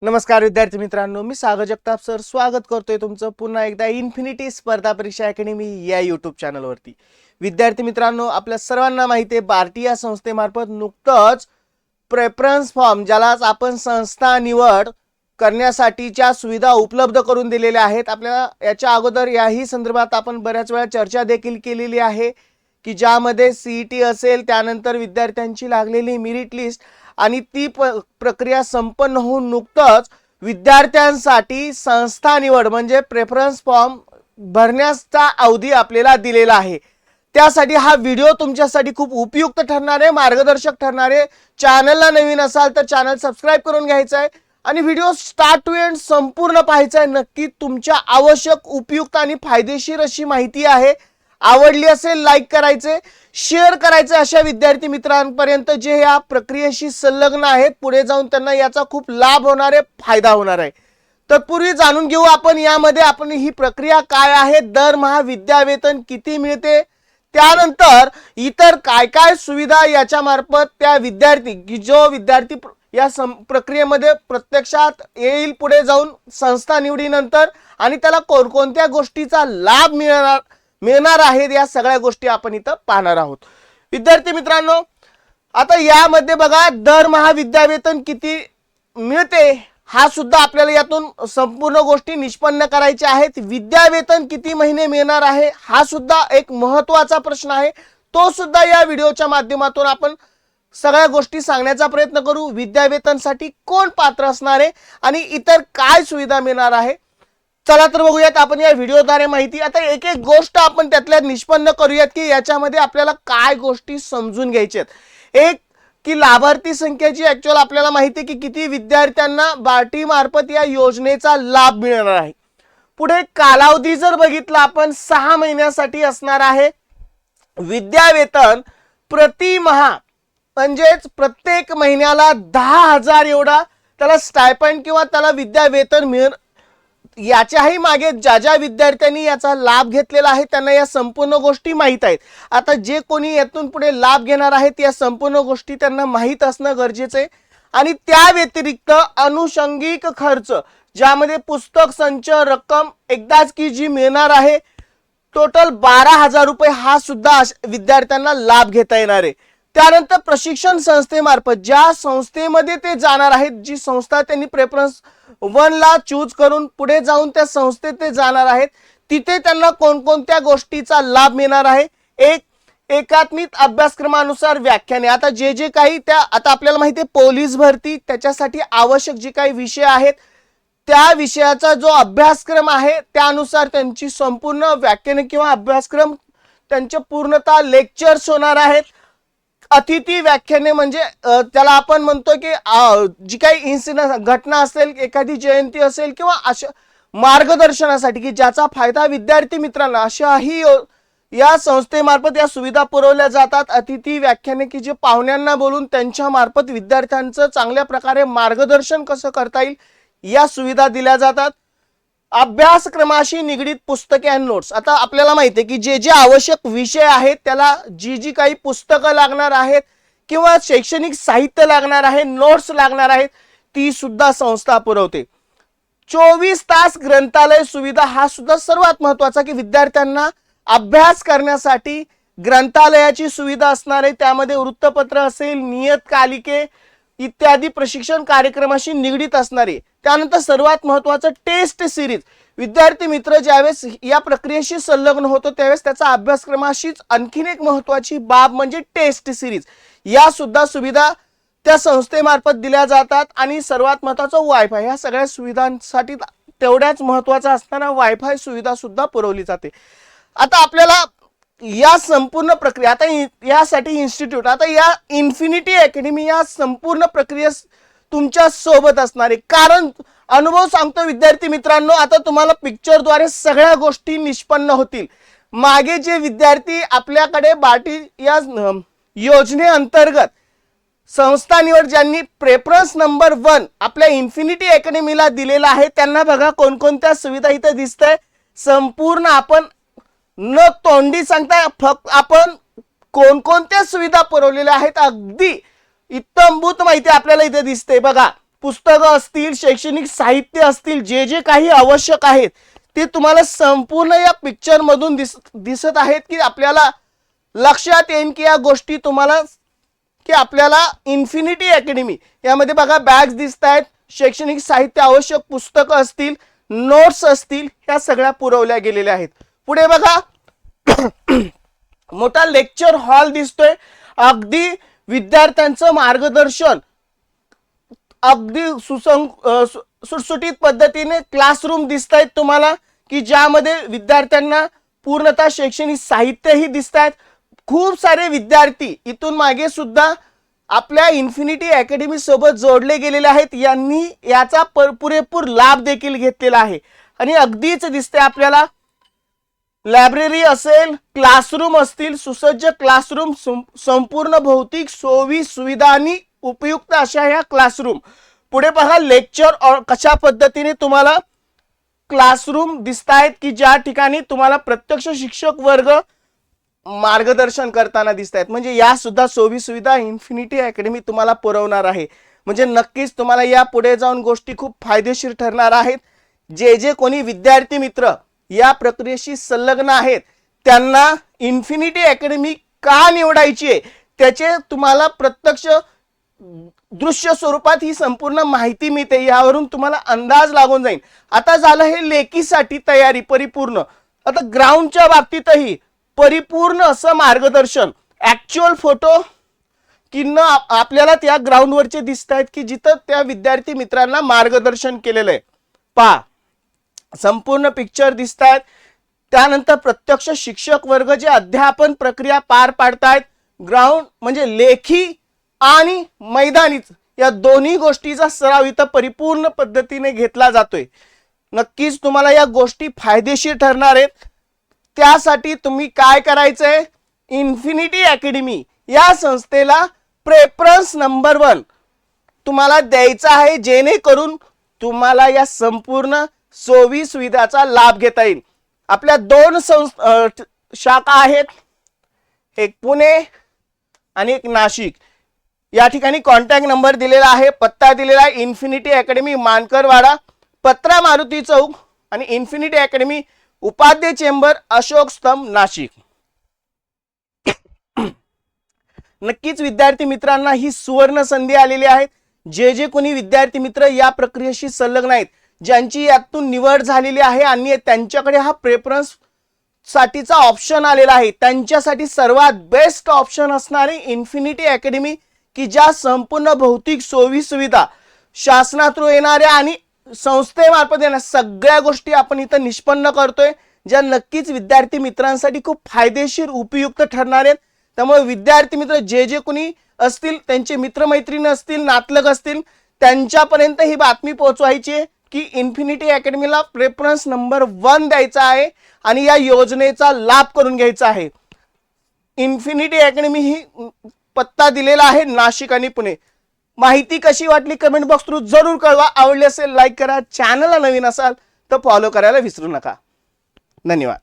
नमस्कार विद्यार्थी मित्रांनो, मी सागर जगताप सर स्वागत करतोय तुमचं पुन्हा एकदा इन्फिनिटी स्पर्धा परीक्षा अकॅडमी या यूट्यूब चॅनलवरती। विद्यार्थी मित्रांनो, आपल्या सर्वांना माहिती आहे भारतीय या संस्थेमार्फत नुकतंच प्रेफरन्स फॉर्म ज्याला आपण संस्था निवड करण्यासाठीच्या सुविधा उपलब्ध करून दिलेल्या आहेत। आपल्याला याच्या अगोदर याही संदर्भात आपण बऱ्याच वेळा चर्चा देखील केलेली आहे की ज्यामध्ये सीईटी असेल, त्यानंतर विद्यार्थ्यांची लागलेली मेरिट लिस्ट आणि ती प्रक्रिया संपन्न होऊन नुकतंच विद्यार्थ्यांसाठी संस्था निवड म्हणजे प्रेफरन्स फॉर्म भरण्याचा अवधी आपल्याला दिलेला आहे। त्यासाठी हा व्हिडिओ तुमच्यासाठी खूप उपयुक्त ठरणार आहे, मार्गदर्शक ठरणार आहे। चॅनलला नवीन असाल तर चॅनल सबस्क्राइब करून घ्यायचं आहे आणि व्हिडिओ स्टार्ट टू एंड संपूर्ण पाहायचा आहे। नक्की तुमच्या आवश्यक, उपयुक्त आणि फायदेशीर अशी माहिती आहे। आवडली असेल लाईक करायचे, शेअर करायचे अशा विद्यार्थी मित्रांपर्यंत जे या प्रक्रियेशी संलग्न आहेत, पुढे जाऊन त्यांना याचा खूप लाभ होणार आहे, फायदा होणार आहे। तत्पूर्वी जाणून घेऊ आपण यामध्ये आपण ही प्रक्रिया काय आहे, दरमहा विद्यावेतन किती मिळते, त्यानंतर इतर काय काय सुविधा याच्या मार्फत त्या विद्यार्थी की जो विद्यार्थी या प्रक्रियेमध्ये प्रत्यक्षात येईल पुढे जाऊन संस्था निवडीनंतर आणि त्याला कोणकोणत्या गोष्टीचा लाभ मिळणार आहेत, या सगळ्या गोष्टी आपण इथं पाहणार आहोत। विद्यार्थी मित्रांनो, आता यामध्ये बघा दरमहा विद्यावेतन किती मिळते हा सुद्धा आपल्याला यातून संपूर्ण गोष्टी निष्पन्न करायच्या आहेत। विद्यावेतन किती महिने मिळणार आहे हा सुद्धा एक महत्त्वाचा प्रश्न आहे, तो सुद्धा या व्हिडिओच्या माध्यमातून आपण सगळ्या गोष्टी सांगण्याचा प्रयत्न करू। विद्यावेतनसाठी कोण पात्र असणार आहे आणि इतर काय सुविधा मिळणार आहे, चला तर बघूयात आपण या व्हिडिओद्वारे माहिती। आता एक एक गोष्ट आपण त्यातल्या निष्पन्न करूयात की याच्यामध्ये आपल्याला काय गोष्टी समजून घ्यायच्यात। एक की लाभार्थी संख्येची ऍक्च्युअल आपल्याला माहिती की किती विद्यार्थ्यांना बार्टी मार्फत या योजनेचा लाभ मिळणार आहे। पुढे कालावधी जर बघितला आपण 6 महिन्यासाठी असणार आहे। विद्यावेतन प्रतिमाह म्हणजेच प्रत्येक महिन्याला 10,000 एवढा त्याला स्टायपेंड किंवा त्याला विद्यावेतन मिळेल। याच्याही मागे ज्या ज्या विद्यार्थ्यांनी याचा लाभ घेतलेला आहे त्यांना या संपूर्ण गोष्टी माहित आहेत। आता जे कोणी यातून पुढे लाभ घेणार आहेत या संपूर्ण गोष्टी त्यांना माहित असणं गरजेचं आहे। आणि त्या व्यतिरिक्त अनुषंगिक खर्च ज्यामध्ये पुस्तक संच रक्कम एकदाच की जी मिळणार आहे टोटल 12,000 रुपये हा सुद्धा विद्यार्थ्यांना लाभ घेता येणार आहे। त्यानंतर प्रशिक्षण संस्थेमार्फत ज्या संस्थेमध्ये ते जाणार आहेत, जी संस्था त्यांनी प्रेफरन्स 1 ला चूज करून पुढे जाऊन त्या संस्थेत ते जाणार आहेत, तिथे त्यांना कोणकोणत्या गोष्टीचा लाभ मिळणार आहे। एक एकात्मिक अभ्यासक्रमानुसार व्याख्याने, आता जे जे काही त्या आता आपल्याला माहिती आहे पोलीस भरती त्याच्यासाठी आवश्यक जे काही विषय आहेत त्या विषयाचा जो अभ्यासक्रम आहे त्यानुसार त्यांची संपूर्ण व्याख्याने किंवा अभ्यासक्रम त्यांचे पूर्णतः लेक्चर्स होणार आहेत। अतिथी व्याख्याने म्हणजे त्याला आपण म्हणतो की जी काही इन्सिडेंट घटना असेल, एखादी जयंती असेल किंवा अशा मार्गदर्शनासाठी की ज्याचा फायदा विद्यार्थी मित्रांना अशाही या संस्थेमार्फत या सुविधा पुरवल्या जातात। अतिथी व्याख्याने की जे पाहुण्यांना बोलून त्यांच्या मार्फत विद्यार्थ्यांचं चांगल्या प्रकारे मार्गदर्शन कसं करता येईल या सुविधा दिल्या जातात। अभ्यासक्रमाशी निगडित पुस्तके आणि नोट्स, आता आपल्याला माहिती आहे की जे जे आवश्यक विषय आहेत त्याला जी जी काही पुस्तकं लागणार आहेत किंवा शैक्षणिक साहित्य लागणार आहे, नोट्स लागणार आहेत, ती सुद्धा संस्था पुरवते। 24 तास ग्रंथालय सुविधा हा सुद्धा सर्वात महत्त्वाचा की विद्यार्थ्यांना अभ्यास करण्यासाठी ग्रंथालयाची सुविधा असणार आहे। त्यामध्ये वृत्तपत्र असेल, नियतकालिके इत्यादी प्रशिक्षण कार्यक्रमाशी निगडित असणारे। त्यानंतर सर्वात महत्त्वाचं टेस्ट सिरीज, विद्यार्थी मित्र ज्यावेळेस या प्रक्रियेशी संलग्न होतो त्यावेळेस त्याचा अभ्यासक्रमाशीच आणखीन एक महत्त्वाची बाब म्हणजे टेस्ट सिरीज, या सुद्धा सुविधा त्या संस्थेमार्फत दिल्या जातात। आणि सर्वात महत्त्वाचं वायफाय, या सगळ्या सुविधांसाठी तेवढ्याच महत्त्वाचा असताना वायफाय सुविधा सुद्धा पुरवली जाते। आता आपल्याला या संपूर्ण प्रक्रिया आता यासाठी इन्स्टिट्यूट, आता या इन्फिनिटी अकॅडमी या संपूर्ण प्रक्रियेस तुमच्या सोबत असणार आहे। कारण अनुभव सांगतो विद्यार्थी मित्रांनो, आता तुम्हाला पिक्चरद्वारे सगळ्या गोष्टी निष्पन्न होतील। मागे जे विद्यार्थी आपल्याकडे बार्टी या योजनेअंतर्गत संस्था निवड ज्यांनी प्रेफरन्स नंबर 1 आपल्या इन्फिनिटी अकॅडमीला दिलेला आहे त्यांना बघा कोणकोणत्या सुविधा इथे दिसतंय। संपूर्ण आपण न तोंडी सांगता फक्त आपण कोणकोणत्या सुविधा पुरवलेल्या आहेत अगदी इत्थंभूत माहिती आपल्याला इथे दिसते। बघा पुस्तकं असतील, शैक्षणिक साहित्य असतील, जे जे काही आवश्यक आहेत ते तुम्हाला संपूर्ण या पिक्चर मधून दिसत आहेत की आपल्याला लक्षात येईल की या गोष्टी तुम्हाला की आपल्याला इन्फिनिटी अकॅडमी यामध्ये बघा बॅग्स दिसत आहेत, शैक्षणिक साहित्य आवश्यक पुस्तकं असतील, नोट्स असतील, ह्या सगळ्या पुरवल्या गेलेल्या आहेत. पुढे बघा मोठा लेक्चर हॉल दिसतोय, अगदी विद्यार्थ्यांचं मार्गदर्शन अगदी सुटसुटीत पद्धतीने क्लासरूम दिसत आहेत तुम्हाला की ज्यामध्ये विद्यार्थ्यांना पूर्णतः शैक्षणिक साहित्यही दिसत आहेत. खूप सारे विद्यार्थी इथून मागे सुद्धा आपल्या इन्फिनिटी अकॅडमी सोबत जोडले गेलेले आहेत, यांनी याचा पुरेपूर लाभ देखील घेतलेला आहे. आणि अगदीच दिसते आपल्याला लायब्ररी असेल, क्लासरूम असतील, सुसज्ज क्लासरूम, संपूर्ण भौतिक सोयी सुविधांनी उपयुक्त अशा ह्या क्लासरूम. पुढे पहा लेक्चर कशा पद्धतीने तुम्हाला क्लासरूम दिसत आहेत की ज्या ठिकाणी तुम्हाला प्रत्यक्ष शिक्षक वर्ग मार्गदर्शन करताना दिसत आहेत. म्हणजे या सुद्धा सोयी सुविधा इन्फिनिटी अकॅडमी तुम्हाला पुरवणार आहे. म्हणजे नक्कीच तुम्हाला या पुढे जाऊन गोष्टी खूप फायदेशीर ठरणार आहेत. जे जे कोणी विद्यार्थी मित्र या प्रक्रियेशी संलग्न आहेत त्यांना इन्फिनिटी अकॅडमी का निवडायची आहे त्याचे तुम्हाला प्रत्यक्ष दृश्य स्वरूपात ही संपूर्ण माहिती मिळते, यावरून तुम्हाला अंदाज लागून जाईल. आता झालं हे लेखीसाठी तयारी परिपूर्ण, आता ग्राउंडच्या बाबतीतही परिपूर्ण असं मार्गदर्शन. ऍक्च्युअल फोटो की न आपल्याला त्या ग्राउंडवरचे दिसत आहेत की जिथं त्या विद्यार्थी मित्रांना मार्गदर्शन केलेलं आहे. पहा संपूर्ण पिक्चर दिसत आहेत. त्यानंतर प्रत्यक्ष शिक्षक वर्ग जे अध्यापन प्रक्रिया पार पाडतायत, ग्राउंड म्हणजे लेखी आणि मैदानीच या दोन्ही गोष्टीचा सराव इथं परिपूर्ण पद्धतीने घेतला जातोय. नक्कीच तुम्हाला या गोष्टी फायदेशीर ठरणार आहेत. त्यासाठी तुम्ही काय करायचंय, इन्फिनिटी अकॅडमी या संस्थेला प्रेफरन्स नंबर 1 तुम्हाला द्यायचा आहे, जेणेकरून तुम्हाला या संपूर्ण सोयी सुविधाचा लाभ घेता येईल. आपल्या 2 शाखा आहेत, एक पुणे आणि एक नाशिक. या ठिकाणी कॉन्टॅक्ट नंबर दिलेला आहे, पत्ता दिलेला आहे इन्फिनिटी अकॅडमी मानकरवाडा, पत्रा मारुती चौक आणि Infinity Academy Upadhyay Chamber Ashok Stambh Nashik. नक्कीच विद्यार्थी मित्रांना ही सुवर्ण संधी आलेली आहे. जे जे कोणी विद्यार्थी मित्र या प्रक्रियेशी संलग्न आहेत, ज्यांची यातून निवड झालेली आहे आणि त्यांच्याकडे हा प्रेफरन्स साठीचा ऑप्शन आलेला आहे, त्यांच्यासाठी सर्वात बेस्ट ऑप्शन असणारी इन्फिनिटी अकॅडमी की ज्या संपूर्ण भौतिक सोयी सुविधा शासनातून येणाऱ्या आणि संस्थेमार्फत येणाऱ्या सगळ्या गोष्टी आपण इथं निष्पन्न करतोय, ज्या नक्कीच विद्यार्थी मित्रांसाठी खूप फायदेशीर उपयुक्त ठरणार आहेत. त्यामुळे विद्यार्थी मित्र जे जे कोणी असतील, त्यांचे मित्रमैत्रिणी असतील, नातलग असतील, त्यांच्यापर्यंत ही बातमी पोहोचवायची आहे की इन्फिनिटी अकॅडमीला प्रेफरन्स नंबर 1 द्यायचा आहे आणि या योजनेचा लाभ करून घ्यायचा आहे. इन्फिनिटी अकॅडमी ही पत्ता दिलेला आहे नाशिक आणि पुणे. माहिती कशी वाटली कमेंट बॉक्स थ्रू जरूर कळवा. आवडली असेल लाईक करा, चॅनलला नवीन असाल तर फॉलो करायला विसरू नका. धन्यवाद.